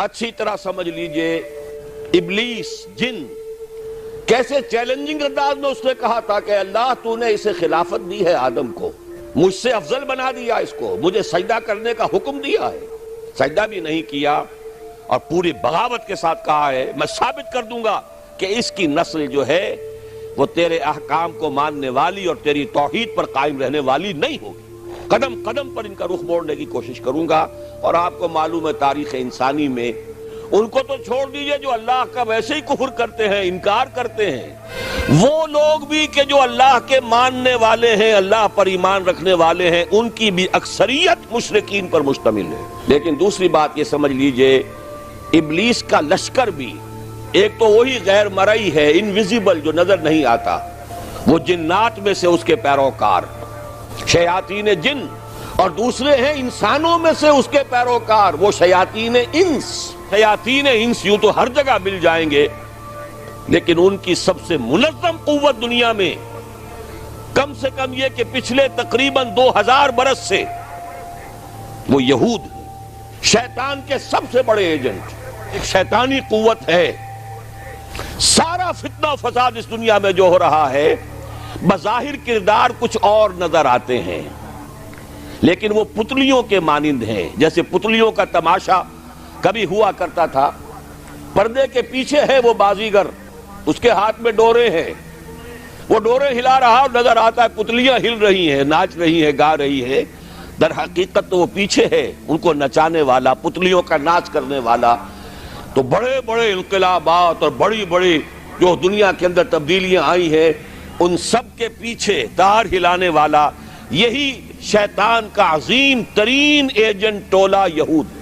اچھی طرح سمجھ لیجئے ابلیس جن کیسے چیلنجنگ انداز میں اس نے کہا تھا کہ اللہ تو نے اسے خلافت دی ہے آدم کو، مجھ سے افضل بنا دیا اس کو، مجھے سجدہ کرنے کا حکم دیا ہے، سجدہ بھی نہیں کیا اور پوری بغاوت کے ساتھ کہا ہے میں ثابت کر دوں گا کہ اس کی نسل جو ہے وہ تیرے احکام کو ماننے والی اور تیری توحید پر قائم رہنے والی نہیں ہوگی، قدم قدم پر ان کا رخ موڑنے کی کوشش کروں گا۔ اور آپ کو معلوم ہے تاریخ انسانی میں ان کو تو چھوڑ دیجئے جو اللہ کا ویسے ہی کفر کرتے ہیں، انکار کرتے ہیں، وہ لوگ بھی کہ جو اللہ کے ماننے والے ہیں، اللہ پر ایمان رکھنے والے ہیں، ان کی بھی اکثریت مشرکین پر مشتمل ہے۔ لیکن دوسری بات یہ سمجھ لیجئے ابلیس کا لشکر بھی ایک تو وہی غیر مرئی ہے، انویزیبل، جو نظر نہیں آتا، وہ جنات میں سے اس کے پیروکار شیاطین جن، اور دوسرے ہیں انسانوں میں سے اس کے پیروکار وہ شیاطین انس۔ شیاطین انس یوں تو ہر جگہ مل جائیں گے، لیکن ان کی سب سے منظم قوت دنیا میں کم سے کم یہ کہ پچھلے تقریباً 2000 برس سے وہ یہود شیطان کے سب سے بڑے ایجنٹ، ایک شیطانی قوت ہے۔ سارا فتنہ و فساد اس دنیا میں جو ہو رہا ہے بظاہر کردار کچھ اور نظر آتے ہیں، لیکن وہ پتلیوں کے مانند ہیں، جیسے پتلیوں کا تماشا کبھی ہوا کرتا تھا، پردے کے پیچھے ہے وہ بازیگر، اس کے ہاتھ میں ڈورے ہیں، وہ ڈورے ہلا رہا اور نظر آتا ہے پتلیاں ہل رہی ہیں، ناچ رہی ہیں، گا رہی ہیں، در حقیقت تو وہ پیچھے ہے ان کو نچانے والا، پتلیوں کا ناچ کرنے والا۔ تو بڑے بڑے انقلابات اور بڑی بڑی جو دنیا کے اندر تبدیلیاں آئی ہیں ان سب کے پیچھے تار ہلانے والا یہی شیطان کا عظیم ترین ایجنٹ ٹولہ یہود ہے۔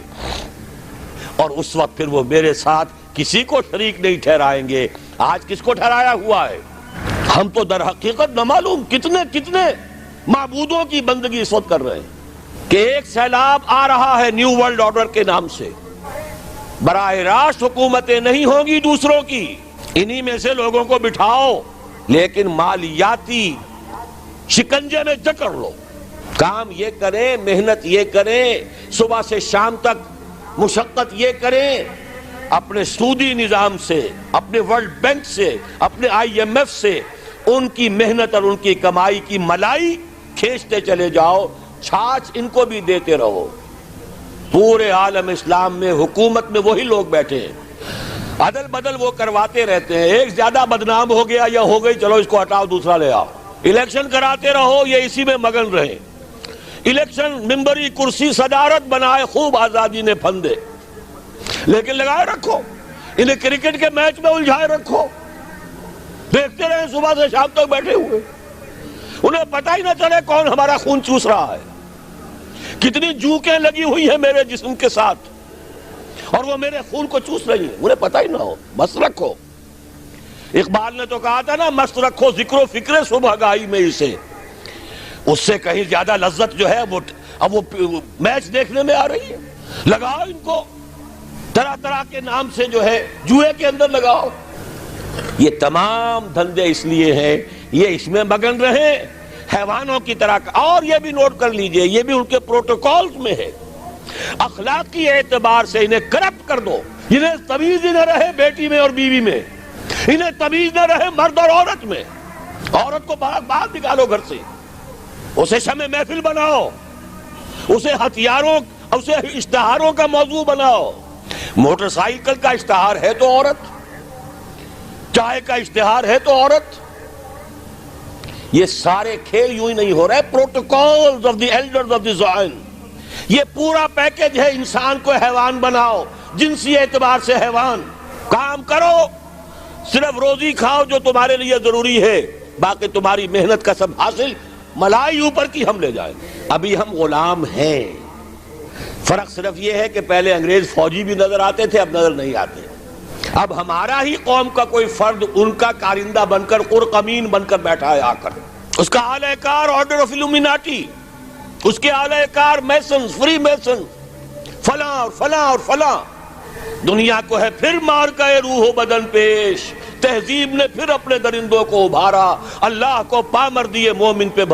اور اس وقت پھر وہ میرے ساتھ کسی کو شریک نہیں ٹھہرائیں گے۔ آج کس کو ٹھہرایا ہوا ہے؟ ہم تو در حقیقت نہ معلوم کتنے معبودوں کی بندگی اس وقت کر رہے ہیں کہ ایک سیلاب آ رہا ہے نیو ورلڈ آرڈر کے نام سے، براہ راست حکومتیں نہیں ہوں گی دوسروں کی، انہی میں سے لوگوں کو بٹھاؤ، لیکن مالیاتی شکنجے میں جکڑ لو، کام یہ کریں، محنت یہ کریں، صبح سے شام تک مشقت یہ کریں، اپنے سودی نظام سے، اپنے ورلڈ بینک سے، اپنے IMF سے ان کی محنت اور ان کی کمائی کی ملائی کھینچتے چلے جاؤ، چھاچ ان کو بھی دیتے رہو۔ پورے عالم اسلام میں حکومت میں وہی لوگ بیٹھے ہیں، عدل بدل وہ کرواتے رہتے ہیں، ایک زیادہ بدنام ہو گیا یا ہو گئی، چلو اس کو ہٹاؤ دوسرا لے آؤ، الیکشن کراتے رہو، یہ اسی میں مگن رہے، الیکشن ممبری کرسی صدارت بنائے، خوب آزادی نے پھندے، لیکن لگائے رکھو، انہیں کرکٹ کے میچ میں الجھائے رکھو، دیکھتے رہے صبح سے شام تک بیٹھے ہوئے، انہیں پتہ ہی نہ چلے کون ہمارا خون چوس رہا ہے، کتنی جوکیں لگی ہوئی ہیں میرے جسم کے ساتھ اور وہ میرے خون کو چوس رہی ہیں، انہیں پتہ ہی نہ ہو، مست رکھو۔ اقبال نے تو کہا تھا نا، مست رکھو ذکر و فکر صبح گائی میں اسے، اس سے کہیں زیادہ لذت جو ہے اب وہ میچ دیکھنے میں آ رہی ہے، لگاؤ ان کو طرح طرح کے نام سے جو ہے جوئے کے اندر لگاؤ۔ یہ تمام دھندے اس لیے ہیں یہ اس میں مگن رہے حیوانوں کی طرح، اور یہ بھی نوٹ کر لیجئے یہ بھی ان کے پروٹوکولز میں ہے، اخلاقی اعتبار سے انہیں کرپٹ کر دو، انہیں تمیز ہی نہ رہے بیٹی میں اور بیوی میں، انہیں تمیز نہ رہے مرد اور عورت میں، عورت کو باہر نکالو گھر سے، اسے شمع محفل بناؤ، اسے ہتھیاروں، اسے اشتہاروں کا موضوع بناؤ، موٹر سائیکل کا اشتہار ہے تو عورت، چائے کا اشتہار ہے تو عورت، یہ سارے کھیل یوں ہی نہیں ہو رہے، protocols of the elders of the Zion, یہ پورا پیکج ہے، انسان کو حیوان بناؤ، جنسی اعتبار سے حیوان، کام کرو، صرف روزی کھاؤ جو تمہارے لیے ضروری ہے، باقی تمہاری محنت کا سب حاصل ملائی اوپر کی ہم لے جائیں۔ ابھی ہم غلام ہیں، فرق صرف یہ ہے کہ پہلے انگریز فوجی بھی نظر آتے تھے، اب نظر نہیں آتے، اب ہمارا ہی قوم کا کوئی فرد ان کا کارندہ بن کر قرقمین بن کر بیٹھا ہے، آ کر اس کا اعلی کار آرڈر آف الومیناٹی، اس کے اعلی کار میسنز، فری میسنز، فلاں اور فلاں اور فلاں، دنیا کو ہے پھر مار کا روح و بدن پیش، تہذیب نے پھر اپنے درندوں کو ابھارا، اللہ کو پامر دیے مومن پہ